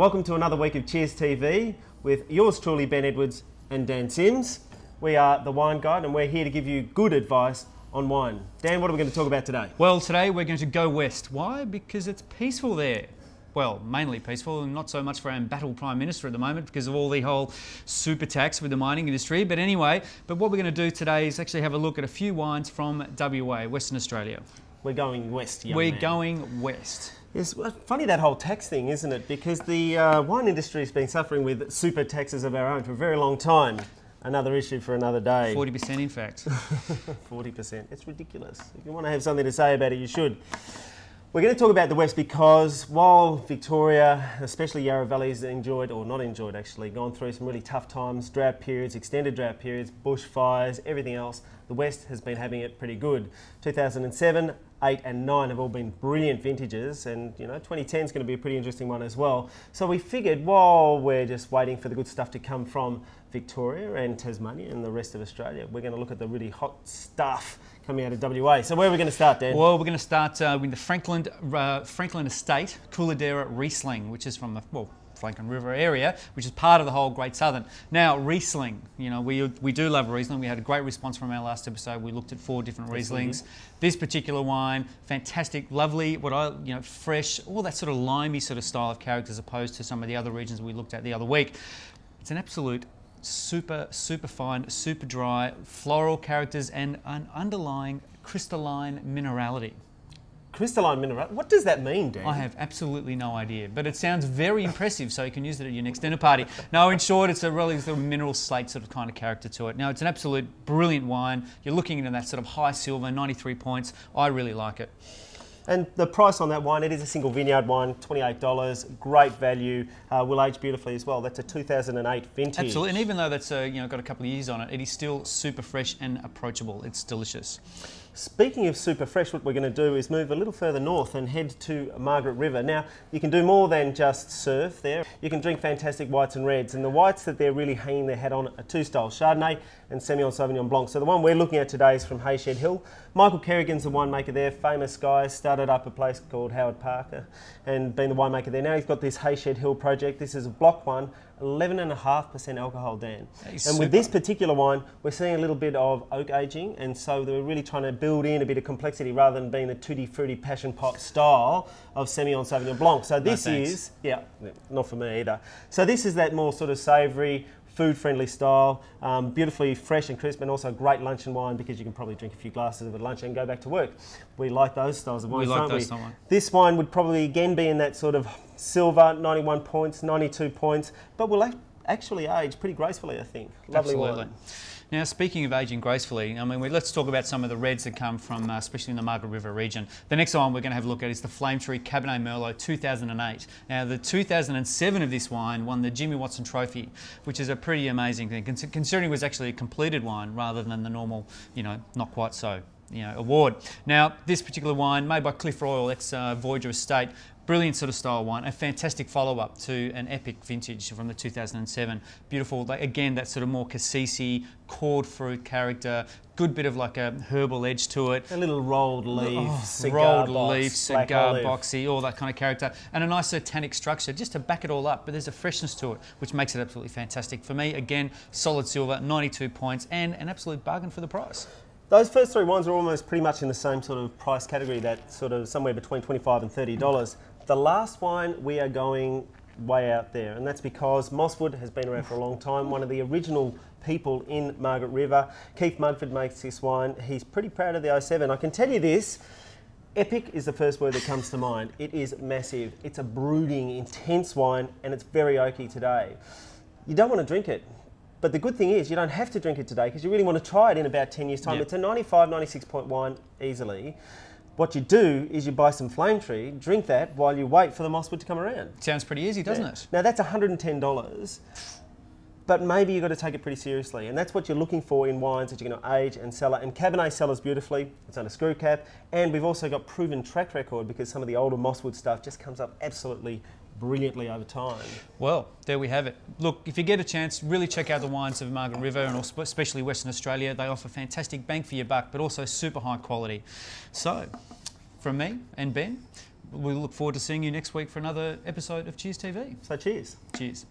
Welcome to another week of Cheers TV with yours truly, Ben Edwards and Dan Sims. We are the Wine Guide and we're here to give you good advice on wine. Dan, what are we going to talk about today? Well, today we're going to go west. Why? Because it's peaceful there. Well, mainly peaceful, and not so much for our embattled Prime Minister at the moment because of all the whole super tax with the mining industry. But anyway, what we're going to do today is actually have a look at a few wines from WA, Western Australia. We're going west, young We're man. going west. It's funny that whole tax thing, isn't it? Because the wine industry has been suffering with super taxes of our own for a very long time. Another issue for another day. 40% in fact. 40%. It's ridiculous. If you want to have something to say about it, you should. We're going to talk about the West because while Victoria, especially Yarra Valley, has enjoyed, or not enjoyed actually, gone through some really tough times, drought periods, extended drought periods, bushfires, everything else, the West has been having it pretty good. 2007, 8 and 9 have all been brilliant vintages, and you know 2010 is going to be a pretty interesting one as well. So we figured while we're just waiting for the good stuff to come from Victoria and Tasmania and the rest of Australia, we're going to look at the really hot stuff coming out of WA. So where are we going to start, Dan? Well, we're going to start with the Franklin Estate Cooladera Riesling, which is from the Franklin River area, which is part of the whole Great Southern. Now, Riesling, you know, we do love Riesling. We had a great response from our last episode. We looked at 4 different Rieslings. This particular wine, fantastic, lovely, fresh, all that sort of limey sort of style of character as opposed to some of the other regions we looked at the other week. It's an absolute super fine, super dry, floral characters and an underlying crystalline minerality. Crystalline mineral. What does that mean, Dan? I have absolutely no idea, but it sounds very impressive, so you can use it at your next dinner party. No, in short, it's a really sort of mineral slate sort of kind of character to it. Now, it's an absolute brilliant wine. You're looking into that sort of high silver, 93 points. I really like it. And the price on that wine, it is a single vineyard wine, $28, great value, will age beautifully as well. That's a 2008 vintage. Absolutely, and even though that's got a couple of years on it, it is still super fresh and approachable. It's delicious. Speaking of super fresh, what we're going to do is move a little further north and head to Margaret River. Now, you can do more than just surf there. You can drink fantastic whites and reds, and the whites that they're really hanging their hat on are 2 styles, Chardonnay and Sauvignon Blanc. So the one we're looking at today is from Hayshed Hill. Michael Kerrigan's the winemaker there, famous guy, started up a place called Howard Parker and been the winemaker there. Now he's got this Hayshed Hill project. This is a block one, 11.5% alcohol, Dan. And with this particular wine, we're seeing a little bit of oak aging, and so they're really trying to build in a bit of complexity rather than being the tutti frutti passion pot style of Sauvignon Blanc. So this is, yeah, not for me either. So this is that more sort of savoury, food-friendly style, beautifully fresh and crisp, and also great luncheon wine because you can probably drink a few glasses of it at lunch and go back to work. We like those styles of wine, don't we? This wine would probably again be in that sort of silver, 91 points, 92 points, but will actually age pretty gracefully, I think. Lovely wine. Now, speaking of aging gracefully, I mean, let's talk about some of the reds that come from, especially in the Margaret River region. The next one we're going to have a look at is the Flame Tree Cabernet Merlot 2008. Now, the 2007 of this wine won the Jimmy Watson Trophy, which is a pretty amazing thing, considering it was actually a completed wine rather than the normal, not quite so, award. Now, this particular wine, made by Cliff Royal, ex-Voyager Estate, brilliant sort of style wine, a fantastic follow-up to an epic vintage from the 2007. Beautiful, again, that sort of more cassis, cord fruit character, good bit of like a herbal edge to it. A little rolled leaf, cigar boxy, all that kind of character. And a nice tannic structure just to back it all up, but there's a freshness to it, which makes it absolutely fantastic. For me, again, solid silver, 92 points, and an absolute bargain for the price. Those first 3 wines are almost pretty much in the same sort of price category, that sort of somewhere between $25 and $30. The last wine, we are going way out there, and that's because Mosswood has been around for a long time, one of the original people in Margaret River. Keith Mudford makes this wine. He's pretty proud of the 07. I can tell you this, epic is the first word that comes to mind. It is massive. It's a brooding, intense wine, and it's very oaky today. You don't want to drink it. But the good thing is you don't have to drink it today because you really want to try it in about 10 years' time. Yep. It's a 95, 96 point wine easily. What you do is you buy some Flame Tree, drink that while you wait for the Mosswood to come around. Sounds pretty easy, doesn't it? Now that's $110, but maybe you've got to take it pretty seriously. And that's what you're looking for in wines that you're going to age and cellar. And Cabernet cellars beautifully. It's under screw cap. And we've also got proven track record because some of the older Mosswood stuff just comes up absolutely brilliantly over time. Well, there we have it. Look, if you get a chance, really check out the wines of Margaret River and especially Western Australia. They offer fantastic bang for your buck, but also super high quality. So, from me and Ben, we look forward to seeing you next week for another episode of Cheers TV. So cheers. Cheers.